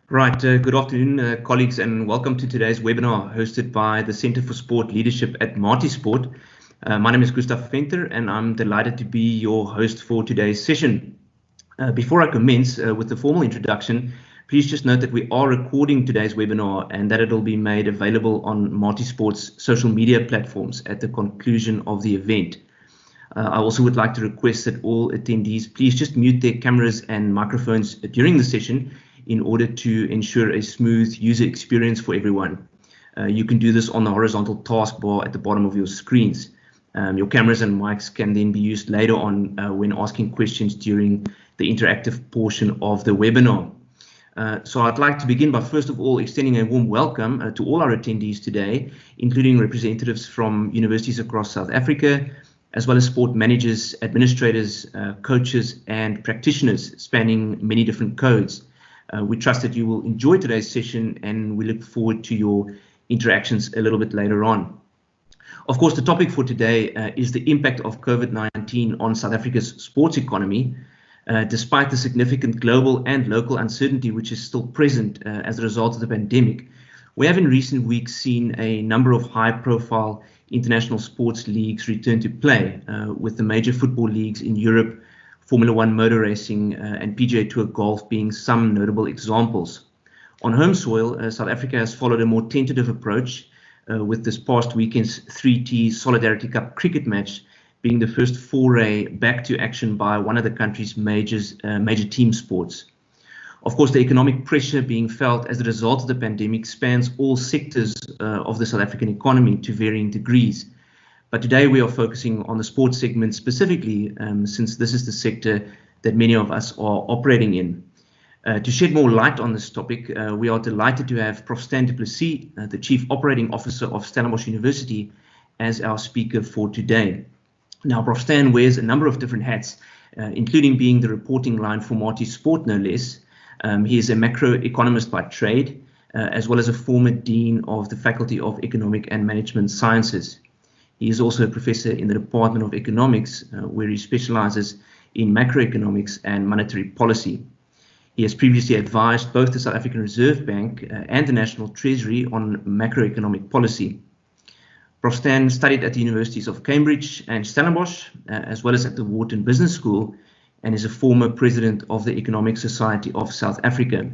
Right, good afternoon, colleagues, and welcome to today's webinar hosted by the Centre for Sport Leadership at Multisport. My name is Gustav Venter, and I'm delighted to be your host for today's session. Before I commence with the formal introduction, please just note that we are recording today's webinar and that it'll be made available on Multisport's social media platforms at the conclusion of the event. I also would like to request that all attendees please just mute their cameras and microphones during the session in order to ensure a smooth user experience for everyone. You can do this on the horizontal taskbar at the bottom of your screens. Your cameras and mics can then be used later on when asking questions during the interactive portion of the webinar. So I'd like to begin by first of all extending a warm welcome to all our attendees today, including representatives from universities across South Africa, as well as sport managers, administrators, coaches, and practitioners spanning many different codes. We trust that you will enjoy today's session, and we look forward to your interactions a little bit later on. Of course, the topic for today is the impact of COVID-19 on South Africa's sports economy. Despite the significant global and local uncertainty which is still present as a result of the pandemic, we have in recent weeks seen a number of high-profile international sports leagues return to play, with the major football leagues in Europe, Formula One motor racing, and PGA Tour golf being some notable examples. On home soil, South Africa has followed a more tentative approach, with this past weekend's 3T Solidarity Cup cricket match being the first foray back to action by one of the country's major team sports. Of course, the economic pressure being felt as a result of the pandemic spans all sectors of the South African economy to varying degrees. But today we are focusing on the sports segment specifically, since this is the sector that many of us are operating in. To shed more light on this topic, we are delighted to have Prof. Stan du Plessis, the Chief Operating Officer of Stellenbosch University, as our speaker for today. Now, Prof. Stan wears a number of different hats, including being the reporting line for Multisport, no less. He is a macroeconomist by trade, as well as a former Dean of the Faculty of Economic and Management Sciences. He is also a professor in the Department of Economics, where he specializes in macroeconomics and monetary policy. He has previously advised both the South African Reserve Bank and the National Treasury on macroeconomic policy. Prof. Stan studied at the Universities of Cambridge and Stellenbosch, as well as at the Wharton Business School, and is a former president of the Economic Society of South Africa.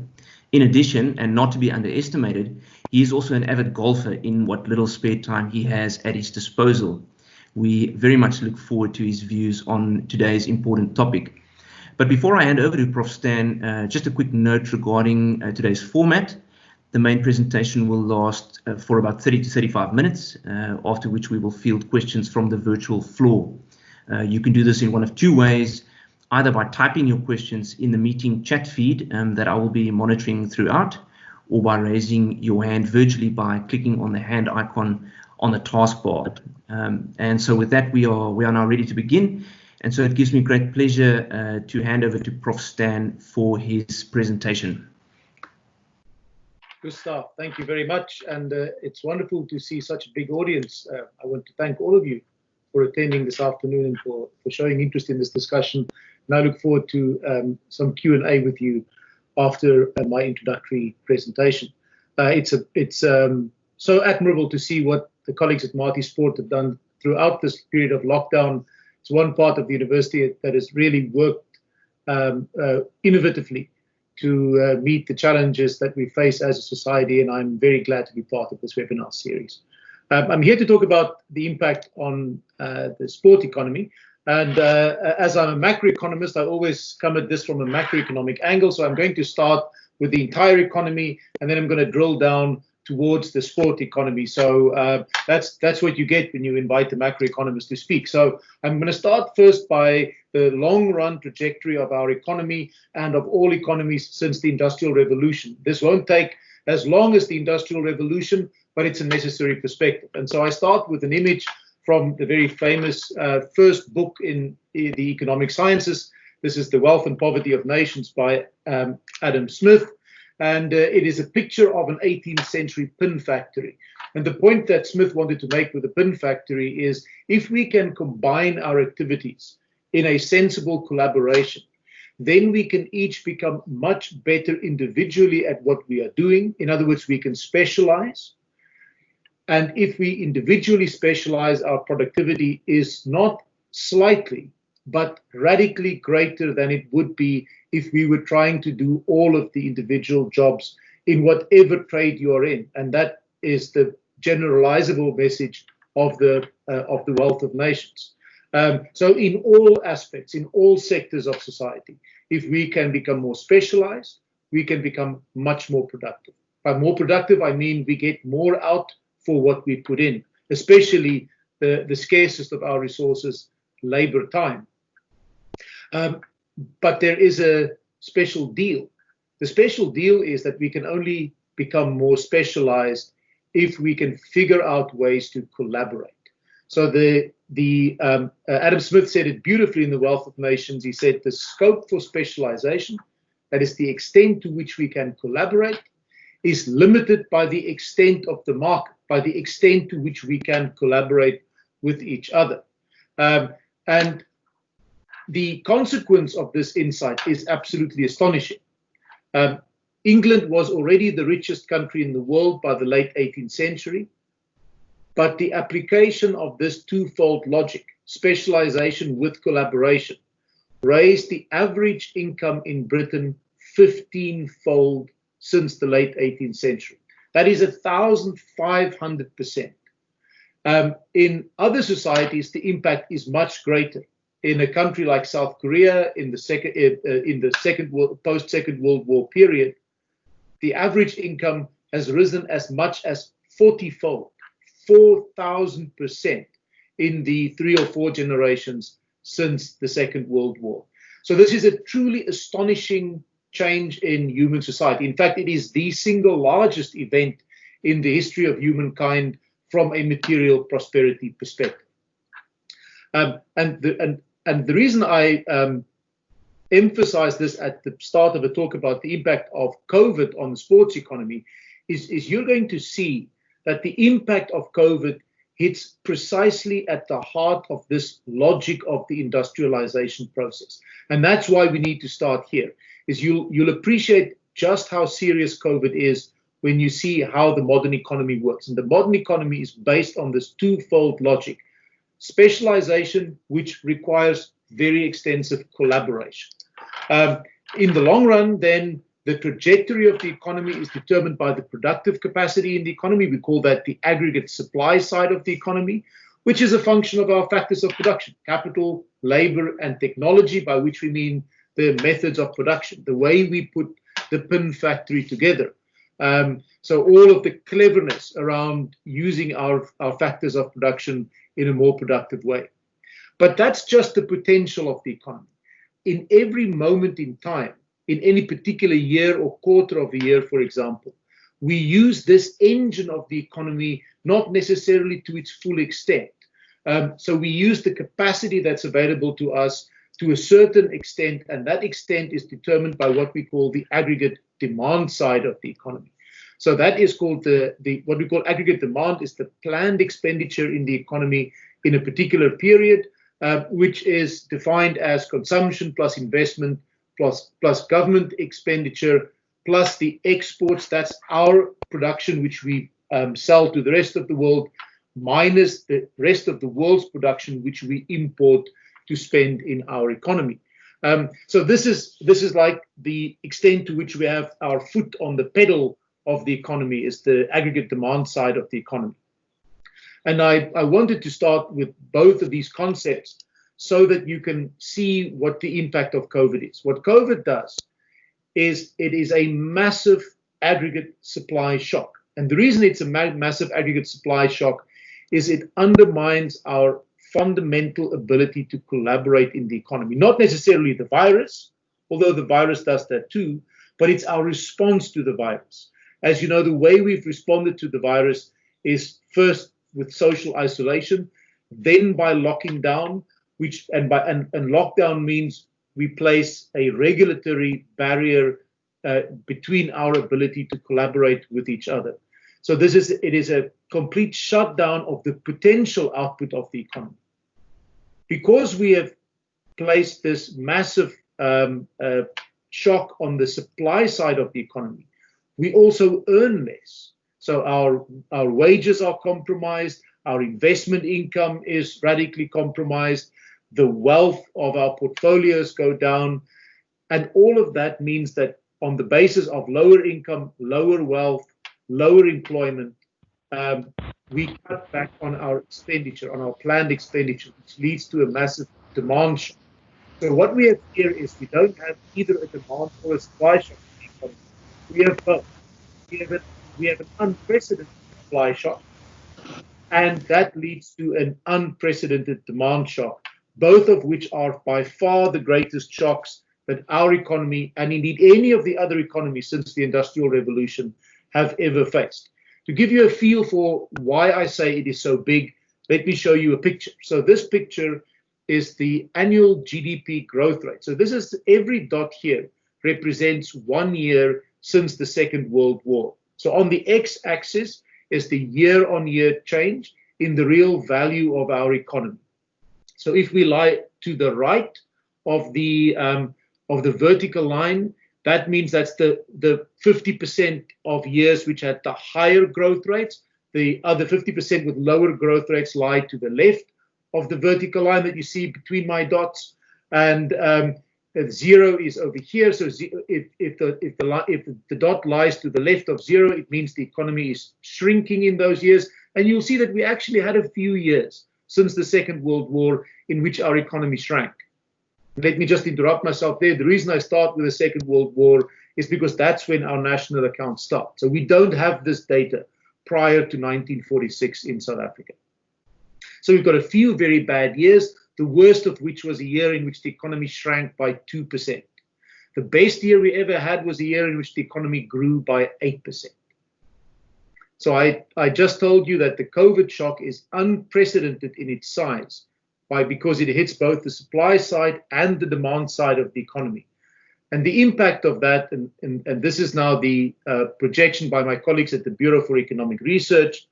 In addition, and not to be underestimated, he is also an avid golfer in what little spare time he has at his disposal. We very much look forward to his views on today's important topic. But before I hand over to Prof. Stan, just a quick note regarding today's format. The main presentation will last for about 30 to 35 minutes, after which we will field questions from the virtual floor. You can do this in one of two ways, either by typing your questions in the meeting chat feed that I will be monitoring throughout, or by raising your hand virtually by clicking on the hand icon on the taskbar. And so with that, we are now ready to begin. And so it gives me great pleasure to hand over to Prof. Stan for his presentation. Gustav, thank you very much. And it's wonderful to see such a big audience. I want to thank all of you for attending this afternoon and for showing interest in this discussion. And I look forward to some Q&A with you after my introductory presentation. It's so admirable to see what the colleagues at Multisport have done throughout this period of lockdown. It's one part of the university that has really worked innovatively to meet the challenges that we face as a society, and I'm very glad to be part of this webinar series. I'm here to talk about the impact on the sport economy. And as I'm a macroeconomist, I always come at this from a macroeconomic angle. So I'm going to start with the entire economy, and then I'm going to drill down towards the sport economy. So that's what you get when you invite the macroeconomist to speak. So I'm going to start first by the long-run trajectory of our economy and of all economies since the Industrial Revolution. This won't take as long as the Industrial Revolution, but it's a necessary perspective. And so I start with an image from the very famous first book in the economic sciences. This is The Wealth and Poverty of Nations by Adam Smith. And it is a picture of an 18th century pin factory. And the point that Smith wanted to make with the pin factory is if we can combine our activities in a sensible collaboration, then we can each become much better individually at what we are doing. In other words, we can specialize. And if we individually specialize, our productivity is not slightly, but radically greater than it would be if we were trying to do all of the individual jobs in whatever trade you are in. And that is the generalizable message of the wealth of nations. So in all aspects, in all sectors of society, if we can become more specialized, we can become much more productive. By more productive, I mean we get more out for what we put in, especially the scarcest of our resources, labor time. But there is a special deal. The special deal is that we can only become more specialized if we can figure out ways to collaborate. So Adam Smith said it beautifully in The Wealth of Nations. He said the scope for specialization, that is the extent to which we can collaborate, is limited by the extent of the market, by the extent to which we can collaborate with each other. And the consequence of this insight is absolutely astonishing. England was already the richest country in the world by the late 18th century, but the application of this twofold logic, specialization with collaboration, raised the average income in Britain 15-fold since the late 18th century. That is 1,500%. In other societies, the impact is much greater. In a country like South Korea, in the post-Second World War period, the average income has risen as much as 40-fold, 4,000% in the 3 or 4 generations since the Second World War. So this is a truly astonishing change in human society. In fact, it is the single largest event in the history of humankind from a material prosperity perspective. And the reason I emphasize this at the start of a talk about the impact of COVID on the sports economy is you're going to see that the impact of COVID hits precisely at the heart of this logic of the industrialization process. And that's why we need to start here, is you'll appreciate just how serious COVID is when you see how the modern economy works. And the modern economy is based on this twofold logic: specialization, which requires very extensive collaboration. In the long run, then, the trajectory of the economy is determined by the productive capacity in the economy. We call that the aggregate supply side of the economy, which is a function of our factors of production: capital, labor, and technology, by which we mean the methods of production, the way we put the pin factory together. So all of the cleverness around using our factors of production in a more productive way. But that's just the potential of the economy. In every moment in time, in any particular year or quarter of a year, for example, we use this engine of the economy not necessarily to its full extent. So we use the capacity that's available to us to a certain extent, and that extent is determined by what we call the aggregate demand side of the economy. So that is called what we call aggregate demand is the planned expenditure in the economy in a particular period, which is defined as consumption plus investment plus government expenditure plus the exports. That's our production, which we sell to the rest of the world, minus the rest of the world's production, which we import to spend in our economy. So this is like the extent to which we have our foot on the pedal of the economy, is the aggregate demand side of the economy. And I wanted to start with both of these concepts so that you can see what the impact of COVID is. What COVID does is it is a massive aggregate supply shock. And the reason it's a massive aggregate supply shock is it undermines our fundamental ability to collaborate in the economy. Not necessarily the virus, although the virus does that too, but it's our response to the virus. As you know, the way we've responded to the virus is first with social isolation, then by locking down, and lockdown means we place a regulatory barrier between our ability to collaborate with each other. So it is a complete shutdown of the potential output of the economy. Because we have placed this massive shock on the supply side of the economy, we also earn less. So our wages are compromised, our investment income is radically compromised, the wealth of our portfolios go down, and all of that means that on the basis of lower income, lower wealth, lower employment, we cut back on our expenditure, on our planned expenditure, which leads to a massive demand shock. So what we have here is we don't have either a demand or a supply shock. We have both. We have an unprecedented supply shock, and that leads to an unprecedented demand shock, both of which are by far the greatest shocks that our economy, and indeed any of the other economies since the Industrial Revolution, have ever faced. To give you a feel for why I say it is so big, let me show you a picture. So this picture is the annual GDP growth rate. So this is every dot here represents 1 year since the Second World War. So on the x-axis is the year-on-year change in the real value of our economy. So if we lie to the right of the vertical line, that means that's the 50% of years which had the higher growth rates. The other 50% with lower growth rates lie to the left of the vertical line that you see between my dots. And zero is over here. So if the dot lies to the left of zero, it means the economy is shrinking in those years. And you'll see that we actually had a few years since the Second World War in which our economy shrank. Let me just interrupt myself there. The reason I start with the Second World War is because that's when our national accounts start. So we don't have this data prior to 1946 in South Africa. So we've got a few very bad years, the worst of which was a year in which the economy shrank by 2%. The best year we ever had was a year in which the economy grew by 8%. So I just told you that the COVID shock is unprecedented in its size because it hits both the supply side and the demand side of the economy. And the impact of that, and this is now the projection by my colleagues at the Bureau for Economic Research,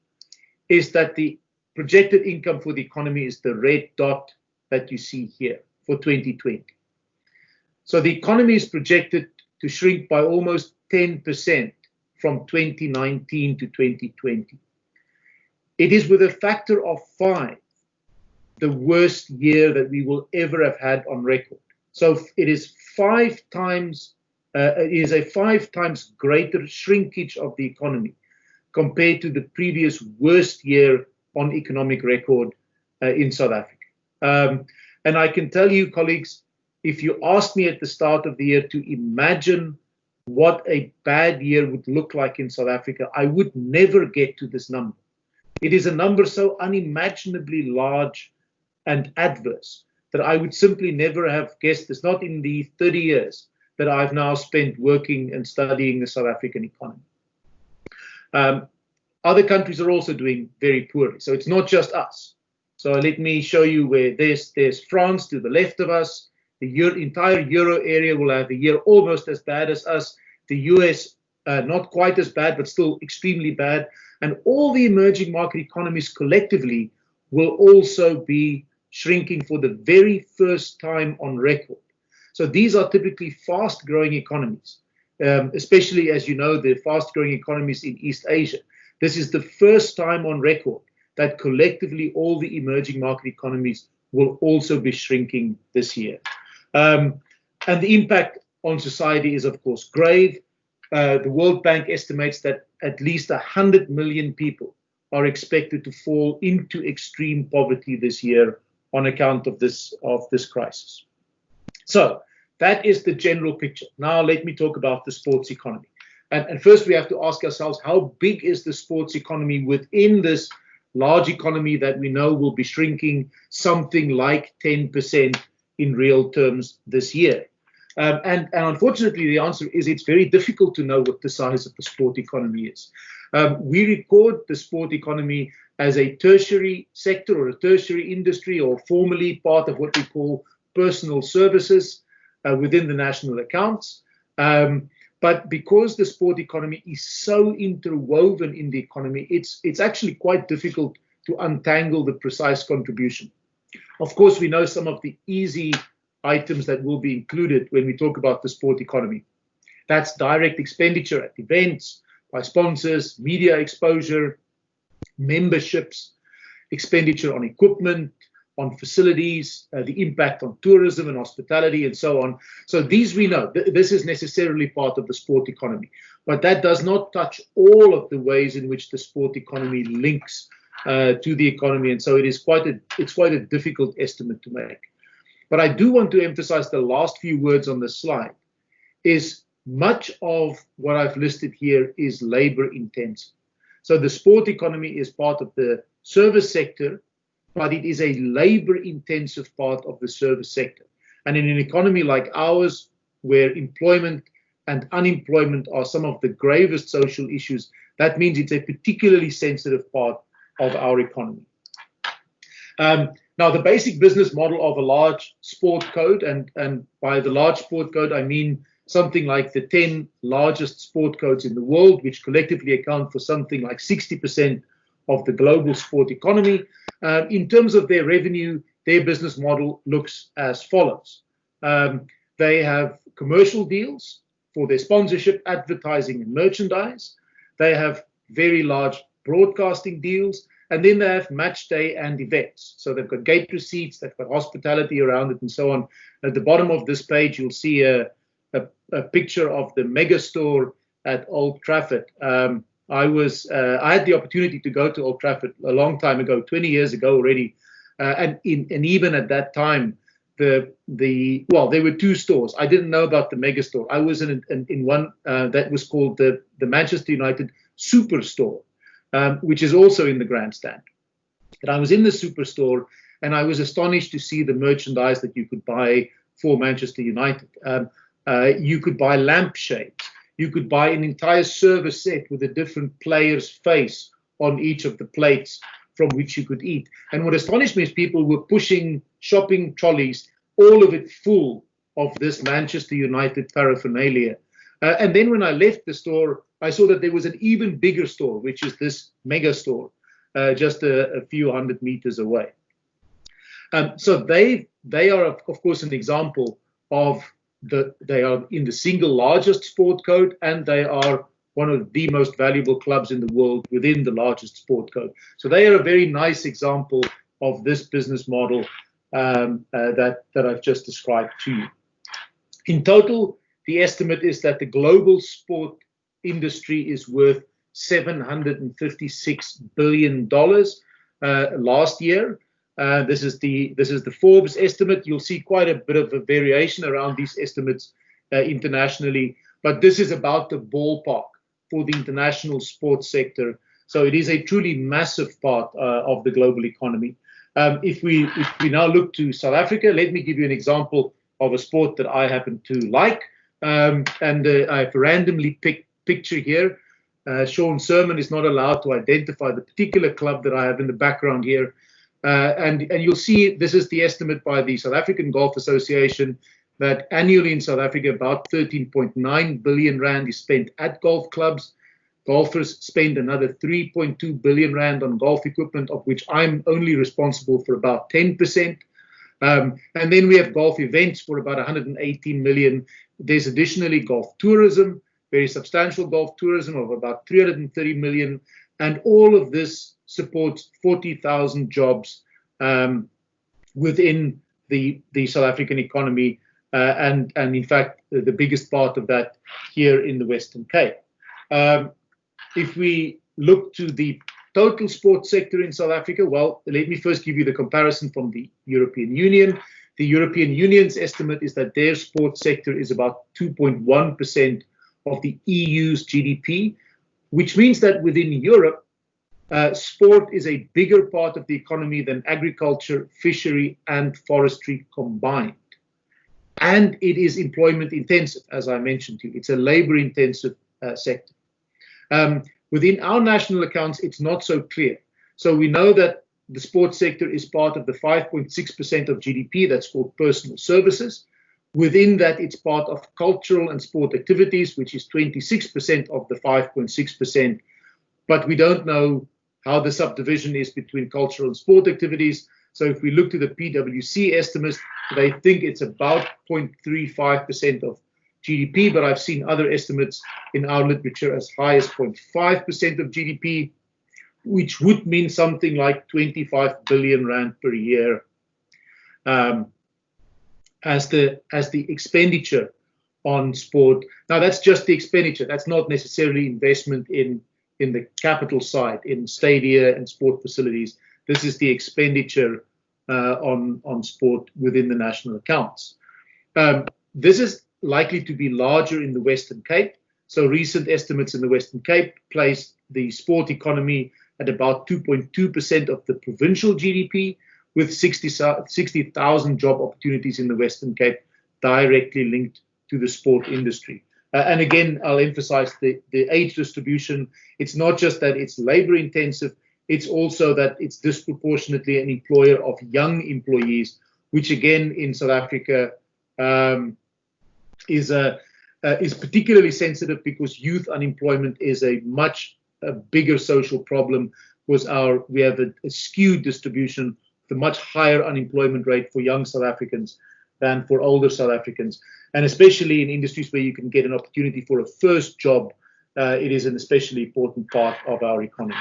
is that the projected income for the economy is the red dot that you see here for 2020. So the economy is projected to shrink by almost 10% from 2019 to 2020. It is with a factor of 5 the worst year that we will ever have had on record. So it is 5 times, it is a 5 times greater shrinkage of the economy compared to the previous worst year on economic record in South Africa. And I can tell you, colleagues, if you asked me at the start of the year to imagine what a bad year would look like in South Africa, I would never get to this number. It is a number so unimaginably large and adverse that I would simply never have guessed this, not in the 30 years that I've now spent working and studying the South African economy. Other countries are also doing very poorly, so it's not just us. So let me show you where there's France to the left of us. The entire Euro area will have a year almost as bad as us. The US, not quite as bad, but still extremely bad. And all the emerging market economies collectively will also be shrinking for the very first time on record. So these are typically fast-growing economies, especially, as you know, the fast-growing economies in East Asia. This is the first time on record that collectively all the emerging market economies will also be shrinking this year. And the impact on society is, of course, grave. The World Bank estimates that at least 100 million people are expected to fall into extreme poverty this year on account of this crisis. So that is the general picture. Now let me talk about the sports economy. And first we have to ask ourselves, how big is the sports economy within this large economy that we know will be shrinking something like 10% in real terms this year? And unfortunately, the answer is it's very difficult to know what the size of the sport economy is. We record the sport economy as a tertiary sector or a tertiary industry, or formally part of what we call personal services within the national accounts. But because the sport economy is so interwoven in the economy, it's actually quite difficult to untangle the precise contribution. Of course, we know some of the easy items that will be included when we talk about the sport economy. That's direct expenditure at events, by sponsors, media exposure, memberships, expenditure on equipment, on facilities, the impact on tourism and hospitality, and so on. So these we know. This is necessarily part of the sport economy. But that does not touch all of the ways in which the sport economy links to the economy. And so it's quite a difficult estimate to make. But I do want to emphasize the last few words on the slide is much of what I've listed here is labor intensive. So the sport economy is part of the service sector, but it is a labor intensive part of the service sector. And in an economy like ours, where employment and unemployment are some of the gravest social issues, that means it's a particularly sensitive part of our economy. Now, the basic business model of a large sport code, and by the large sport code, I mean something like the 10 largest sport codes in the world, which collectively account for something like 60% of the global sport economy. In terms of their revenue, their business model looks as follows. They have commercial deals for their sponsorship, advertising, and merchandise. They have very large broadcasting deals, and then they have match day and events. So they've got gate receipts, they've got hospitality around it, and so on. At the bottom of this page, you'll see a picture of the mega store at Old Trafford. I had the opportunity to go to Old Trafford a long time ago, 20 years ago already, and even at that time, there were two stores. I didn't know about the mega store. I was in one that was called the Manchester United Superstore, which is also in the grandstand. And I was in the Superstore, and I was astonished to see the merchandise that you could buy for Manchester United. You could buy lampshades. You could buy an entire service set with a different player's face on each of the plates from which you could eat. And what astonished me is people were pushing shopping trolleys, all of it full of this Manchester United paraphernalia. And then when I left the store, I saw that there was an even bigger store, which is this mega store, just a few hundred meters away. So they are, of course, an example of they are in the single largest sport code, and they are one of the most valuable clubs in the world within the largest sport code. So they are a very nice example of this business model that I've just described to you. In total, the estimate is that the global sport industry is worth $756 billion last year. This is the Forbes estimate. You'll see quite a bit of a variation around these estimates internationally, but this is about the ballpark for the international sports sector. So it is a truly massive part of the global economy. If we now look to South Africa, let me give you an example of a sport that I happen to like. I've randomly picked picture here. Sean Sermon is not allowed to identify the particular club that I have in the background here. And you'll see this is the estimate by the South African Golf Association that annually in South Africa about 13.9 billion rand is spent at golf clubs. Golfers spend another 3.2 billion rand on golf equipment, of which I'm only responsible for about 10%. And then we have golf events for about 118 million. There's additionally golf tourism, very substantial golf tourism of about 330 million. And all of this supports 40,000 jobs within the South African economy. And in fact, the biggest part of that here in the Western Cape. If we look to the total sports sector in South Africa, well, let me first give you the comparison from the European Union. The European Union's estimate is that their sports sector is about 2.1% of the EU's GDP, which means that within Europe, sport is a bigger part of the economy than agriculture, fishery, and forestry combined. And it is employment intensive, as I mentioned to you. It's a labor intensive sector. Within our national accounts, it's not so clear. So we know that the sports sector is part of the 5.6% of GDP that's called personal services. Within that, it's part of cultural and sport activities, which is 26% of the 5.6%. But we don't know how the subdivision is between cultural and sport activities. So if we look to the PwC estimates, they think it's about 0.35% of GDP, but I've seen other estimates in our literature as high as 0.5% of GDP, which would mean something like 25 billion rand per year as the expenditure on sport. Now that's just the expenditure. That's not necessarily investment in the capital side, in stadia and sport facilities. This is the expenditure on sport within the national accounts. This is likely to be larger in the Western Cape. So recent estimates in the Western Cape place the sport economy at about 2.2% of the provincial GDP, with 60,000 job opportunities in the Western Cape directly linked to the sport industry. And again, I'll emphasize the age distribution. It's not just that it's labor intensive, it's also that it's disproportionately an employer of young employees, which again in South Africa is particularly sensitive because youth unemployment is a much bigger social problem, because we have a skewed distribution, the much higher unemployment rate for young South Africans than for older South Africans. And especially in industries where you can get an opportunity for a first job, it is an especially important part of our economy.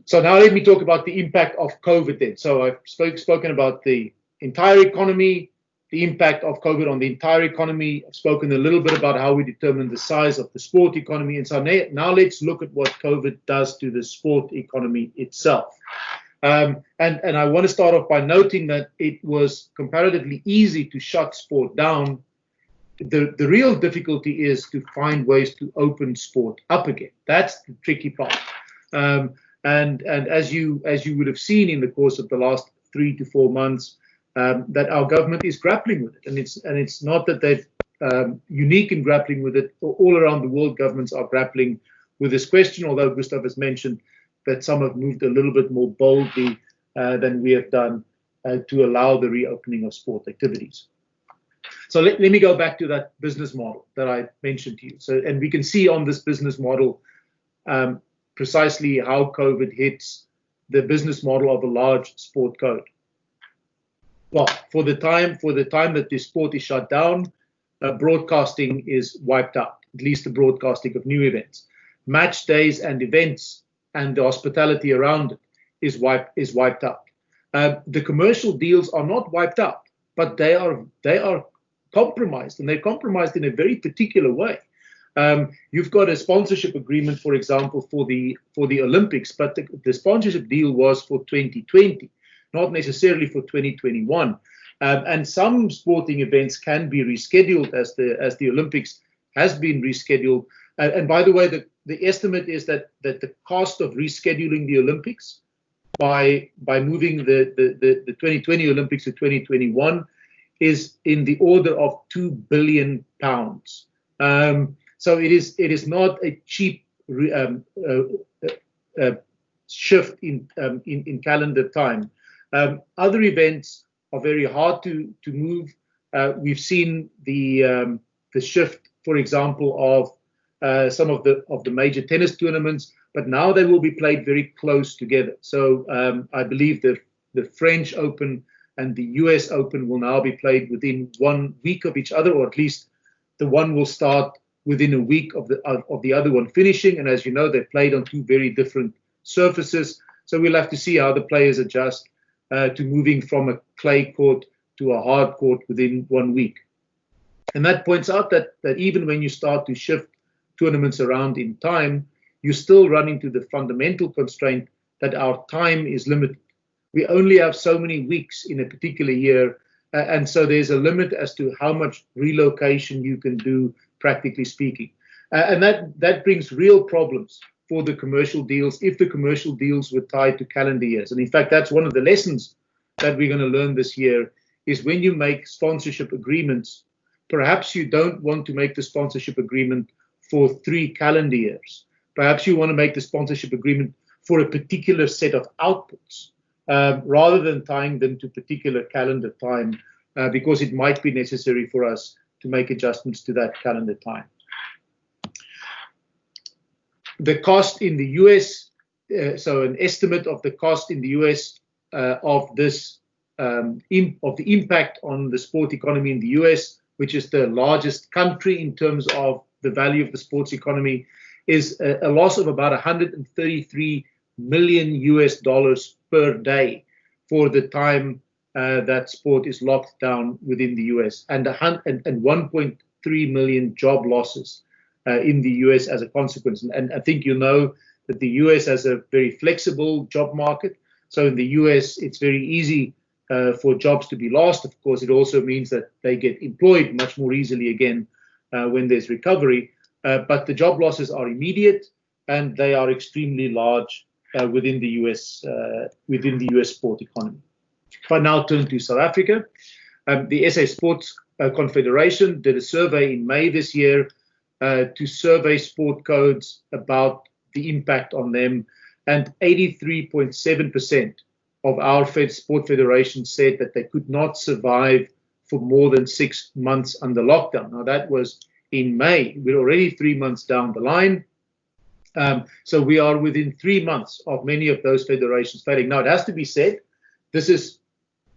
So now let me talk about the impact of COVID then. So I've spoken about the entire economy, the impact of COVID on the entire economy. I've spoken a little bit about how we determine the size of the sport economy. And so now let's look at what COVID does to the sport economy itself. And I want to start off by noting that it was comparatively easy to shut sport down. The real difficulty is to find ways to open sport up again. That's the tricky part. And as you would have seen in the course of the last 3 to 4 months, that our government is grappling with it, and it's not that they're unique in grappling with it. All around the world, governments are grappling with this question. Although Gustav has mentioned that some have moved a little bit more boldly than we have done to allow the reopening of sport activities. So let me go back to that business model that I mentioned to you. So, and we can see on this business model precisely how COVID hits the business model of a large sport code. Well, for the time that the sport is shut down, broadcasting is wiped out, at least the broadcasting of new events. Match days and events and the hospitality around it is wiped out. The commercial deals are not wiped out, but they are compromised, and they're compromised in a very particular way. You've got a sponsorship agreement, for example, for the Olympics, but the sponsorship deal was for 2020, not necessarily for 2021. And some sporting events can be rescheduled, as the Olympics has been rescheduled. And by the way, the estimate is that the cost of rescheduling the Olympics by moving the 2020 Olympics to 2021 is in the order of £2 billion. So it is not a cheap shift in calendar time. Other events are very hard to move. We've seen the shift, for example, of some of the major tennis tournaments, but now they will be played very close together. So I believe the French Open and the US Open will now be played within 1 week of each other, or at least the one will start within a week of the other one finishing. And as you know, they're played on two very different surfaces. So we'll have to see how the players adjust to moving from a clay court to a hard court within 1 week. And that points out that even when you start to shift tournaments around in time, you still run into the fundamental constraint that our time is limited. We only have so many weeks in a particular year, and so there's a limit as to how much relocation you can do, practically speaking. And that brings real problems for the commercial deals if the commercial deals were tied to calendar years. And in fact, that's one of the lessons that we're going to learn this year, is when you make sponsorship agreements, perhaps you don't want to make the sponsorship agreement for 3 calendar years. Perhaps you want to make the sponsorship agreement for a particular set of outputs, rather than tying them to particular calendar time, because it might be necessary for us to make adjustments to that calendar time. The cost in the US, so an estimate of the cost in the US of this of the impact on the sport economy in the US, which is the largest country in terms of the value of the sports economy, is a loss of about 133 million US dollars per day for the time that sport is locked down within the US, and 1.3 million job losses in the US as a consequence. And I think you know that the US has a very flexible job market. So in the US, it's very easy for jobs to be lost. Of course, it also means that they get employed much more easily again when there's recovery. But the job losses are immediate, and they are extremely large within the US sport economy. If I now turn to South Africa, the SA Sports Confederation did a survey in May this year to survey sport codes about the impact on them, and 83.7% of our sport federations said that they could not survive for more than 6 months under lockdown. Now, that was in May. We're already 3 months down the line. So we are within 3 months of many of those federations failing. Now, it has to be said, this is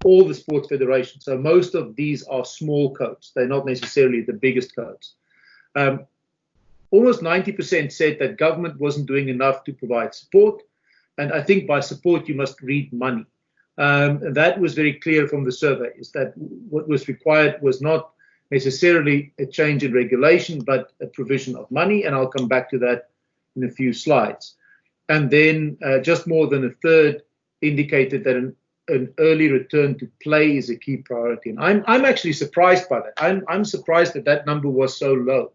all the sports federations. So most of these are small codes. They're not necessarily the biggest codes. Almost 90% said that government wasn't doing enough to provide support. And I think by support, you must read money. And that was very clear from the survey, is that what was required was not necessarily a change in regulation, but a provision of money. And I'll come back to that in a few slides. And then just more than a third indicated that an early return to play is a key priority. And I'm actually surprised by that. I'm surprised that that number was so low.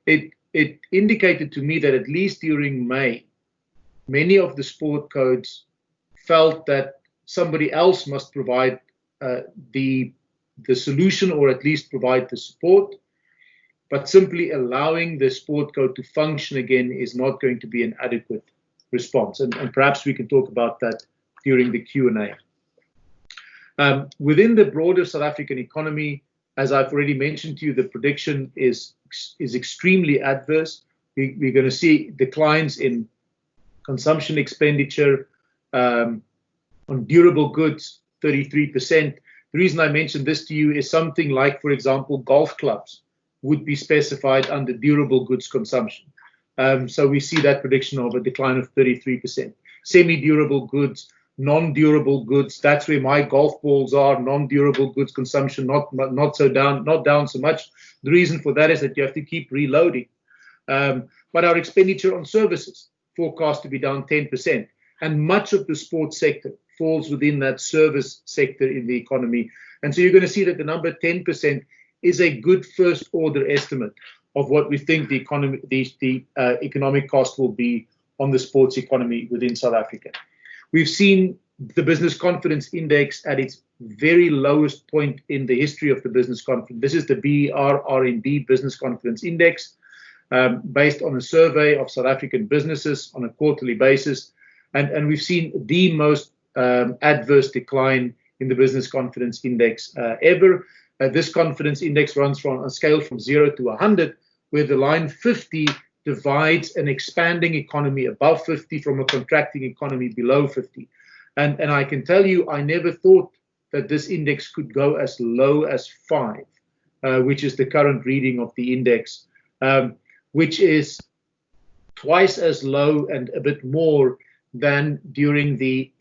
It indicated to me that at least during May, many of the sport codes felt that somebody else must provide the solution, or at least provide the support. But simply allowing the sport code to function again is not going to be an adequate response. And perhaps we can talk about that during the Q&A. Within the broader South African economy, as I've already mentioned to you, the prediction is extremely adverse. We're going to see declines in consumption expenditure, on durable goods, 33%. The reason I mentioned this to you is something like, for example, golf clubs would be specified under durable goods consumption. So we see that prediction of a decline of 33%. Semi-durable goods, non-durable goods, that's where my golf balls are. Non-durable goods consumption, not down so much. The reason for that is that you have to keep reloading. But our expenditure on services forecast to be down 10%. And much of the sports sector falls within that service sector in the economy. And so you're going to see that the number 10% is a good first order estimate of what we think the economic cost will be on the sports economy within South Africa. We've seen the business confidence index at its very lowest point in the history of the business confidence. This is the BER-RMB Business Confidence Index, based on a survey of South African businesses on a quarterly basis. And we've seen the most adverse decline in the business confidence index ever. This confidence index runs from a scale from 0 to 100, where the line 50 divides an expanding economy above 50 from a contracting economy below 50. And I can tell you, I never thought that this index could go as low as 5, which is the current reading of the index, which is twice as low and a bit more than during the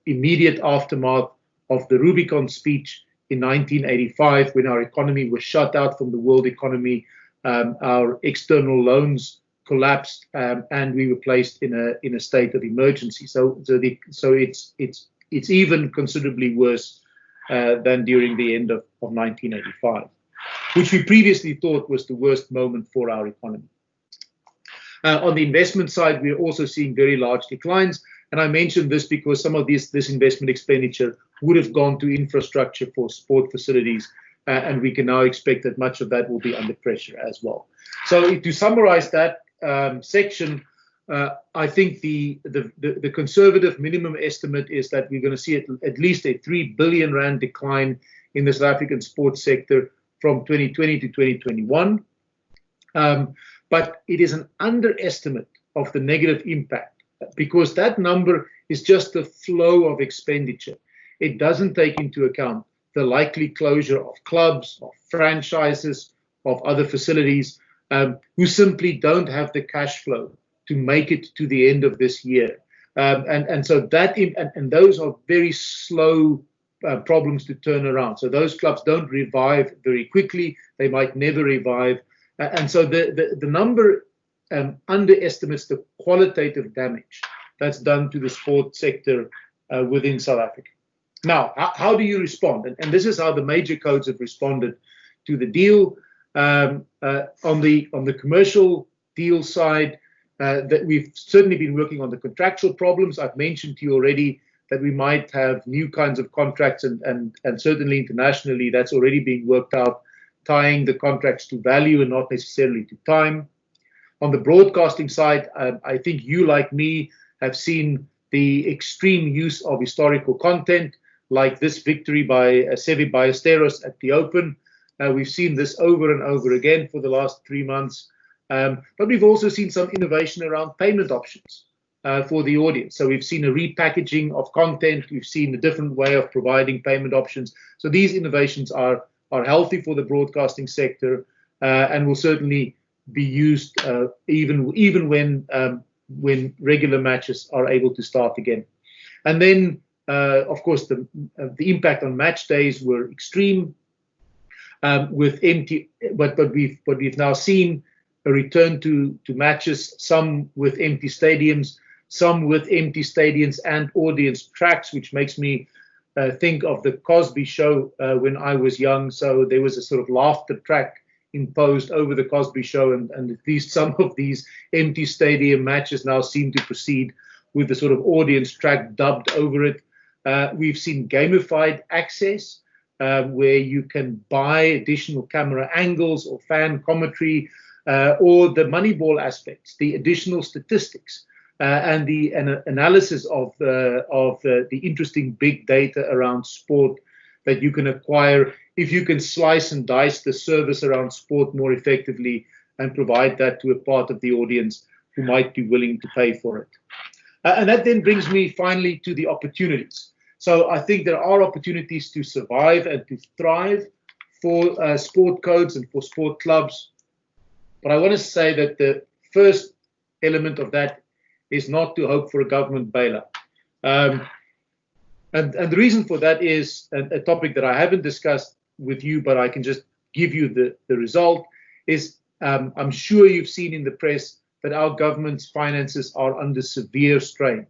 immediate aftermath of the Rubicon speech in 1985, when our economy was shut out from the world economy. Our external loans collapsed, and we were placed in a state of emergency. So it's even considerably worse than during the end of 1985, which we previously thought was the worst moment for our economy. On the investment side, we're also seeing very large declines. And I mentioned this because some of this investment expenditure would have gone to infrastructure for sport facilities. And we can now expect that much of that will be under pressure as well. So to summarize that section, I think the conservative minimum estimate is that we're going to see at least a 3 billion rand decline in the South African sports sector from 2020 to 2021. But it is an underestimate of the negative impact because that number is just the flow of expenditure. It doesn't take into account the likely closure of clubs, of franchises, of other facilities who simply don't have the cash flow to make it to the end of this year. So that, and those are very slow problems to turn around. So those clubs don't revive very quickly. They might never revive. And so the number underestimates the qualitative damage that's done to the sports sector within South Africa. Now, how do you respond? And this is how the major codes have responded to the deal. On the commercial deal side, that we've certainly been working on the contractual problems. I've mentioned to you already that we might have new kinds of contracts, and certainly internationally that's already being worked out, tying the contracts to value and not necessarily to time. On the broadcasting side, I think you, like me, have seen the extreme use of historical content, like this victory by Sevi Ballesteros at the Open. We've seen this over and over again for the last 3 months. But we've also seen some innovation around payment options for the audience. So we've seen a repackaging of content. We've seen a different way of providing payment options. So these innovations are healthy for the broadcasting sector and will certainly be used even when regular matches are able to start again. And then, of course, the impact on match days were extreme with empty. But we've now seen a return to matches, some with empty stadiums, some with empty stadiums and audience tracks, which makes me think of the Cosby Show when I was young. So there was a sort of laughter track imposed over the Cosby Show, and at least some of these empty stadium matches now seem to proceed with the sort of audience track dubbed over it. We've seen gamified access, where you can buy additional camera angles or fan commentary, or the Moneyball aspects, the additional statistics, and the analysis of the interesting big data around sport that you can acquire if you can slice and dice the service around sport more effectively and provide that to a part of the audience who might be willing to pay for it. And that then brings me finally to the opportunities. So I think there are opportunities to survive and to thrive for sport codes and for sport clubs. But I want to say that the first element of that is not to hope for a government bailout. And the reason for that is a topic that I haven't discussed with you, but I can just give you the result, is I'm sure you've seen in the press that our government's finances are under severe strain.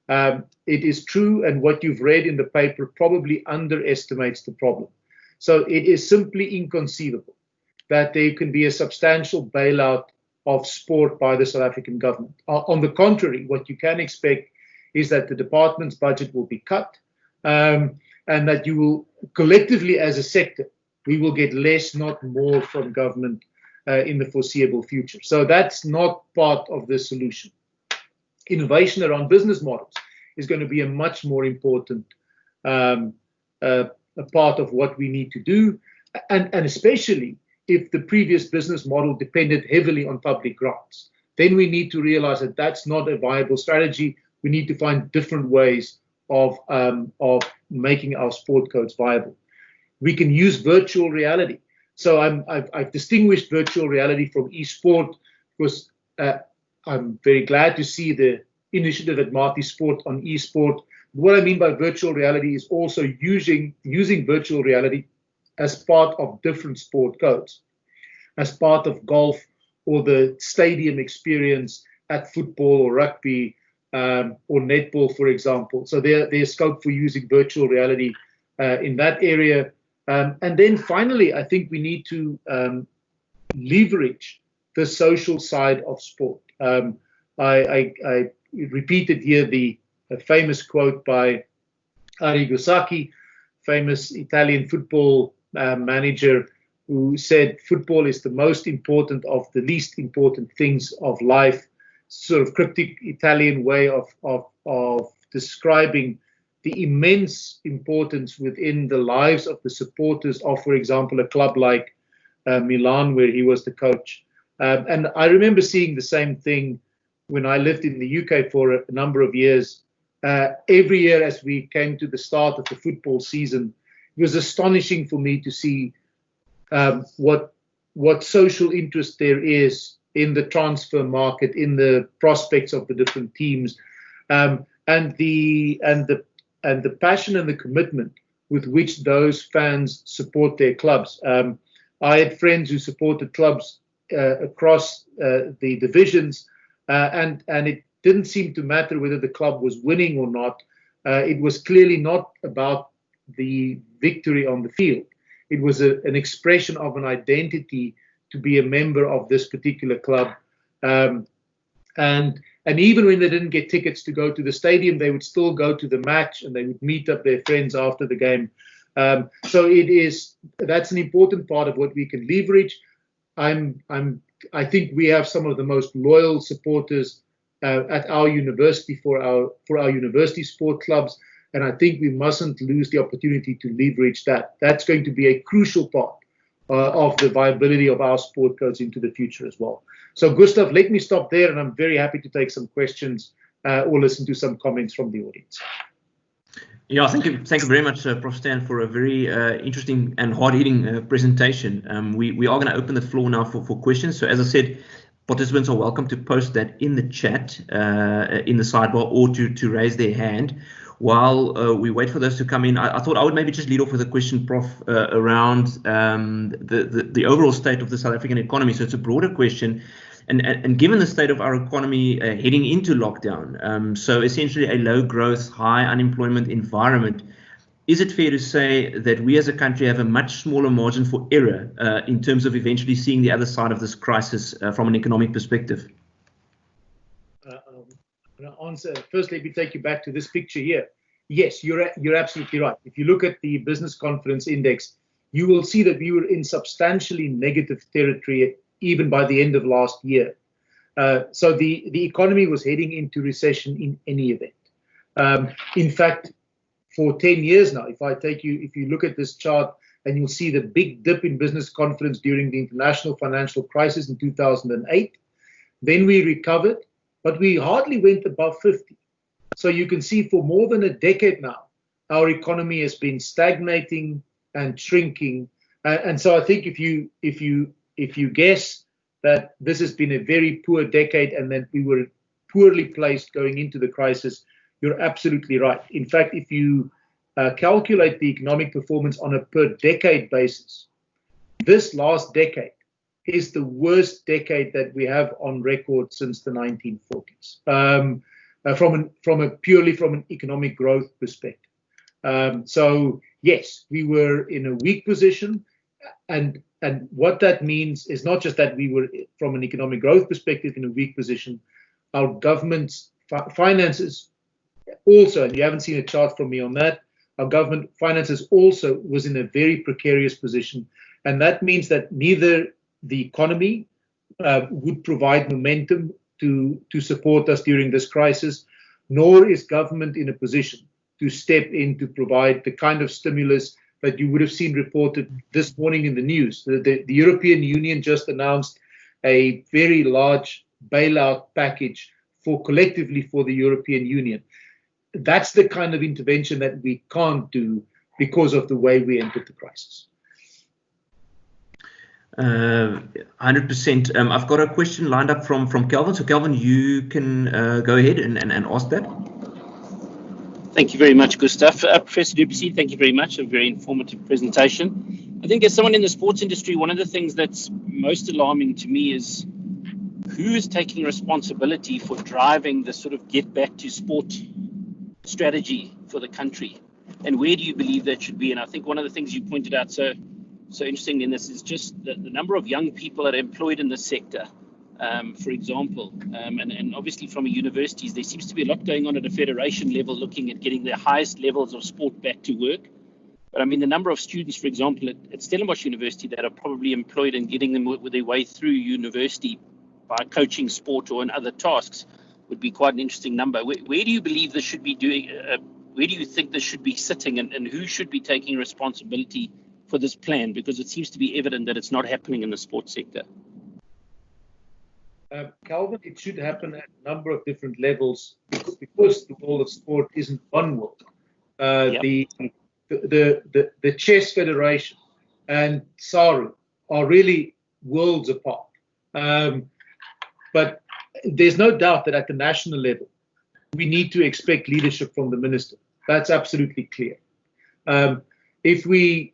It is true, and what you've read in the paper probably underestimates the problem. So it is simply inconceivable that there can be a substantial bailout of sport by the South African government. On the contrary, what you can expect is that the department's budget will be cut, and that you will collectively as a sector, we will get less, not more, from government in the foreseeable future. So that's not part of the solution. Innovation around business models is going to be a much more important a part of what we need to do, and especially if the previous business model depended heavily on public grants. Then we need to realize that that's not a viable strategy. We need to find different ways of making our sport codes viable. We can use virtual reality. So I've distinguished virtual reality from e-sport because I'm very glad to see the initiative at Marty Sport on e-sport. What I mean by virtual reality is also using virtual reality as part of different sport codes, as part of golf or the stadium experience at football or rugby or netball, for example. So there's scope for using virtual reality in that area. And then finally, I think we need to leverage the social side of sport. I repeated here the famous quote by Arrigo Sacchi, famous Italian football manager, who said football is the most important of the least important things of life. Sort of cryptic Italian way of describing the immense importance within the lives of the supporters of, for example, a club like Milan, where he was the coach. And I remember seeing the same thing when I lived in the UK for a number of years, every year as we came to the start of the football season, it was astonishing for me to see what social interest there is in the transfer market, in the prospects of the different teams, and the passion and the commitment with which those fans support their clubs. I had friends who supported clubs across the divisions, and it didn't seem to matter whether the club was winning or not. It was clearly not about the victory on the field. It was an expression of an identity to be a member of this particular club. And even when they didn't get tickets to go to the stadium, they would still go to the match and they would meet up their friends after the game. So that's an important part of what we can leverage. I think we have some of the most loyal supporters at our university for our university sport clubs, and I think we mustn't lose the opportunity to leverage that. That's going to be a crucial part of the viability of our sport codes into the future as well. So, Gustav, let me stop there, and I'm very happy to take some questions or listen to some comments from the audience. Yeah, thank you very much, Prof. Stan, for a very interesting and hard-hitting presentation. We are going to open the floor now for questions. So, as I said, participants are welcome to post that in the chat, in the sidebar, or to raise their hand. While we wait for those to come in, I thought I would maybe just lead off with a question, Prof, around the overall state of the South African economy. So it's a broader question. And given the state of our economy heading into lockdown, so essentially a low growth, high unemployment environment, is it fair to say that we as a country have a much smaller margin for error in terms of eventually seeing the other side of this crisis from an economic perspective? Answer. First, let me take you back to this picture here. Yes, you're absolutely right. If you look at the business confidence index, you will see that we were in substantially negative territory even by the end of last year. So the economy was heading into recession in any event. In fact, for 10 years now, if you look at this chart, and you'll see the big dip in business confidence during the international financial crisis in 2008. Then we recovered, but we hardly went above 50. So you can see for more than a decade now, our economy has been stagnating and shrinking. And so I think if you guess that this has been a very poor decade and that we were poorly placed going into the crisis, you're absolutely right. In fact, if you calculate the economic performance on a per decade basis, this last decade is the worst decade that we have on record since the 1940s, purely from an economic growth perspective. So yes, we were in a weak position, and what that means is not just that we were, from an economic growth perspective, in a weak position. Our government's finances also, and you haven't seen a chart from me on that, our government finances also was in a very precarious position, and that means that neither the economy would provide momentum to support us during this crisis, nor is government in a position to step in to provide the kind of stimulus that you would have seen reported this morning in the news. The European Union just announced a very large bailout package collectively for the European Union. That's the kind of intervention that we can't do because of the way we entered the crisis. 100%. I've got a question lined up from Kelvin. So Kelvin, you can go ahead and ask that. Thank you very much, Gustav. Professor du Plessis, thank you very much. A very informative presentation. I think as someone in the sports industry, one of the things that's most alarming to me is who is taking responsibility for driving the sort of get back to sport strategy for the country, and where do you believe that should be? And I think one of the things you pointed out so interesting in this is just the number of young people that are employed in the sector, for example, and obviously from universities, there seems to be a lot going on at a federation level looking at getting the highest levels of sport back to work. But I mean, the number of students, for example, at Stellenbosch University that are probably employed and getting them with their way through university by coaching sport or in other tasks would be quite an interesting number. Where do you believe this should be doing? Where do you think this should be sitting, and who should be taking responsibility for this plan? Because it seems to be evident that it's not happening in the sports sector. Calvin, it should happen at a number of different levels because the world of sport isn't one world. The Chess Federation and SARU are really worlds apart. But there's no doubt that at the national level, we need to expect leadership from the minister. That's absolutely clear. If we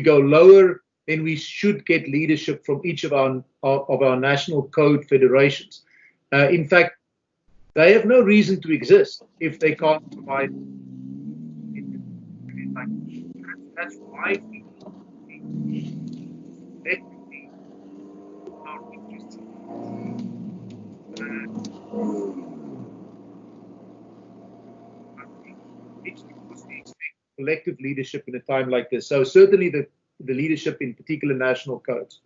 go lower, then we should get leadership from each of our national code federations. In fact, they have no reason to exist if they can't provide. That's why we collectively our interests. It's because we expect collective leadership in a time like this. So certainly the leadership in particular national codes.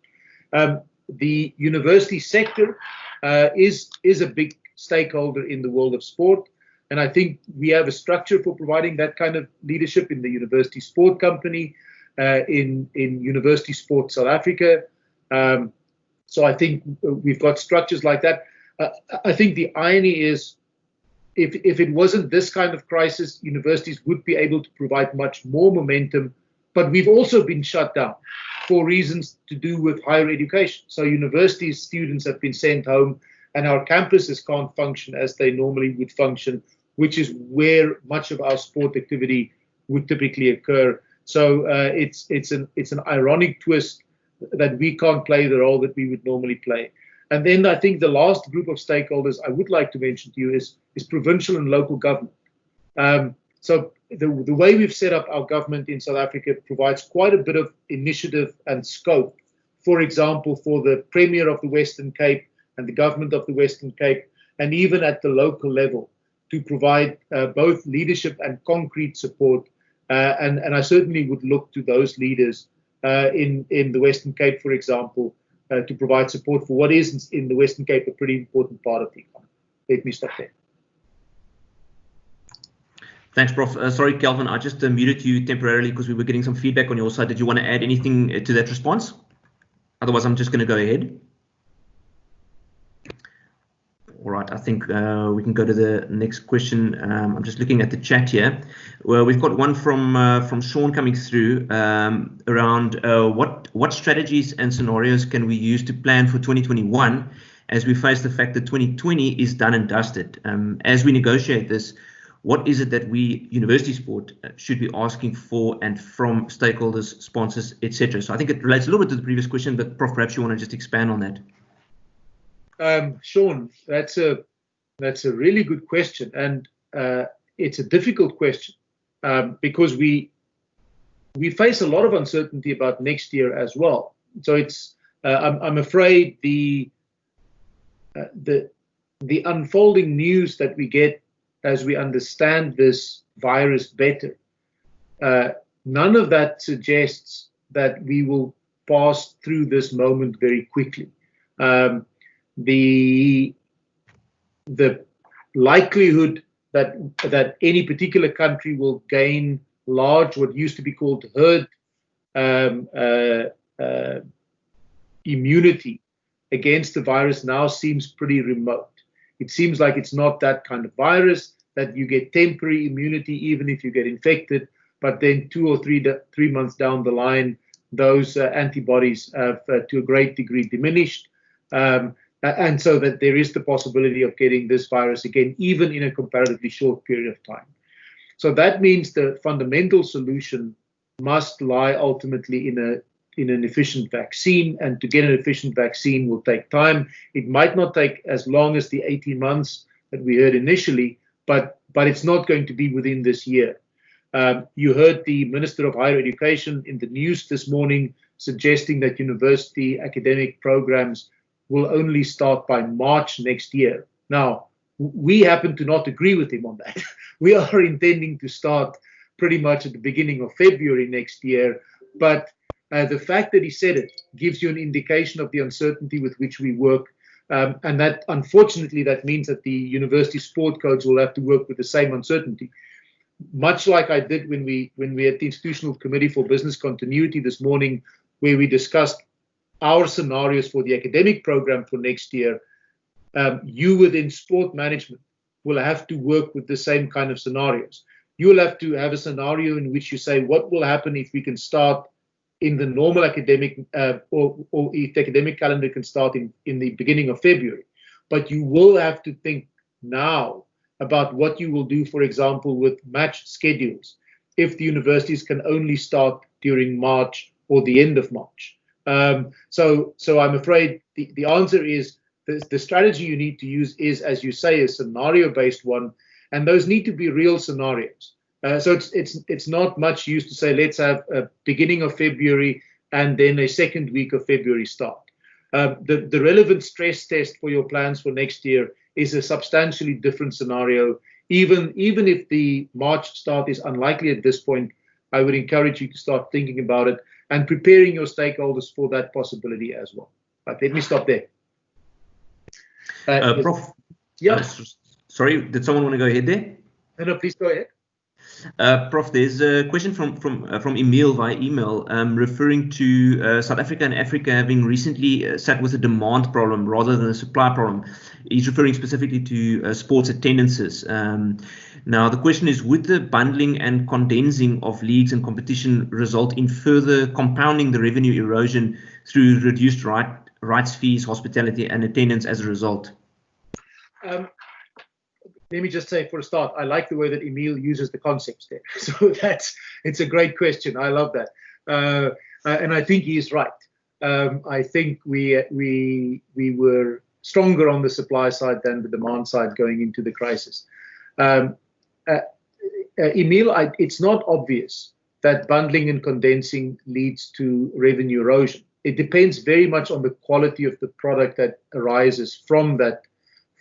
The university sector is a big stakeholder in the world of sport. And I think we have a structure for providing that kind of leadership in the University Sport Company, in University Sport South Africa. So I think we've got structures like that. I think the irony is, if it wasn't this kind of crisis, universities would be able to provide much more momentum. But we've also been shut down for reasons to do with higher education. So university students have been sent home, and our campuses can't function as they normally would function, which is where much of our sport activity would typically occur. So it's an ironic twist that we can't play the role that we would normally play. And then I think the last group of stakeholders I would like to mention to you is provincial and local government. So the way we've set up our government in South Africa provides quite a bit of initiative and scope, for example, for the Premier of the Western Cape and the government of the Western Cape, and even at the local level, to provide both leadership and concrete support. And I certainly would look to those leaders in the Western Cape, for example, to provide support for what is in the Western Cape a pretty important part of the economy. Let me stop there. Thanks, Prof. Sorry, Calvin, I just muted you temporarily because we were getting some feedback on your side. Did you want to add anything to that response? Otherwise, I'm just going to go ahead. All right, I think we can go to the next question. I'm just looking at the chat here. Well, we've got one from Sean coming through around what strategies and scenarios can we use to plan for 2021 as we face the fact that 2020 is done and dusted. As we negotiate this, what is it that we, university sport, should be asking for and from stakeholders, sponsors, etc.? So I think it relates a little bit to the previous question, but Prof, perhaps you want to just expand on that. Sean, that's a really good question, and it's a difficult question because we face a lot of uncertainty about next year as well. So it's I'm afraid the unfolding news that we get as we understand this virus better, none of that suggests that we will pass through this moment very quickly. The likelihood that any particular country will gain large, what used to be called herd immunity against the virus now seems pretty remote. It seems like it's not that kind of virus, that you get temporary immunity even if you get infected, but then 2 or 3 months down the line, those antibodies have to a great degree diminished. And so that there is the possibility of getting this virus again, even in a comparatively short period of time. So that means the fundamental solution must lie ultimately in an efficient vaccine, and to get an efficient vaccine will take time. It might not take as long as the 18 months that we heard initially, but it's not going to be within this year. You heard the Minister of Higher Education in the news this morning suggesting that university academic programs will only start by March next year. Now, we happen to not agree with him on that. We are intending to start pretty much at the beginning of February next year, but the fact that he said it gives you an indication of the uncertainty with which we work, and that unfortunately that means that the university sport codes will have to work with the same uncertainty. Much like I did when we had the Institutional Committee for Business Continuity this morning, where we discussed our scenarios for the academic program for next year. you within sport management will have to work with the same kind of scenarios. You will have to have a scenario in which you say, what will happen if we can start in the normal academic, or if the academic calendar can start in the beginning of February. But you will have to think now about what you will do, for example, with match schedules, if the universities can only start during March or the end of March. So I'm afraid the answer is the strategy you need to use is, as you say, a scenario-based one, and those need to be real scenarios. So it's not much use to say let's have a beginning of February and then a second week of February start. The relevant stress test for your plans for next year is a substantially different scenario. Even if the March start is unlikely at this point, I would encourage you to start thinking about it and preparing your stakeholders for that possibility as well. But let me stop there. Prof. Yeah. Sorry, did someone want to go ahead there? No, please go ahead. Prof, there's a question from Emil via email referring to South Africa and Africa having recently sat with a demand problem rather than a supply problem. He's referring specifically to sports attendances. Now, the question is, would the bundling and condensing of leagues and competition result in further compounding the revenue erosion through reduced rights fees, hospitality, and attendance as a result? Let me just say for a start, I like the way that Emil uses the concepts there. So it's a great question. I love that. And I think he is right. I think we were stronger on the supply side than the demand side going into the crisis. Emil, it's not obvious that bundling and condensing leads to revenue erosion. It depends very much on the quality of the product that arises from that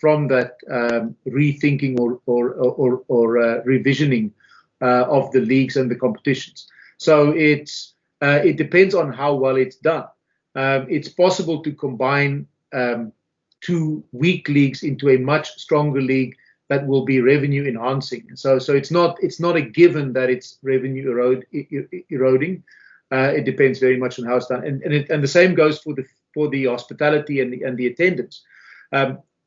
rethinking or revisioning of the leagues and the competitions. So it depends on how well it's done. It's possible to combine two weak leagues into a much stronger league that will be revenue enhancing. So it's not a given that it's revenue eroding. It depends very much on how it's done, and the same goes for the hospitality and the attendance.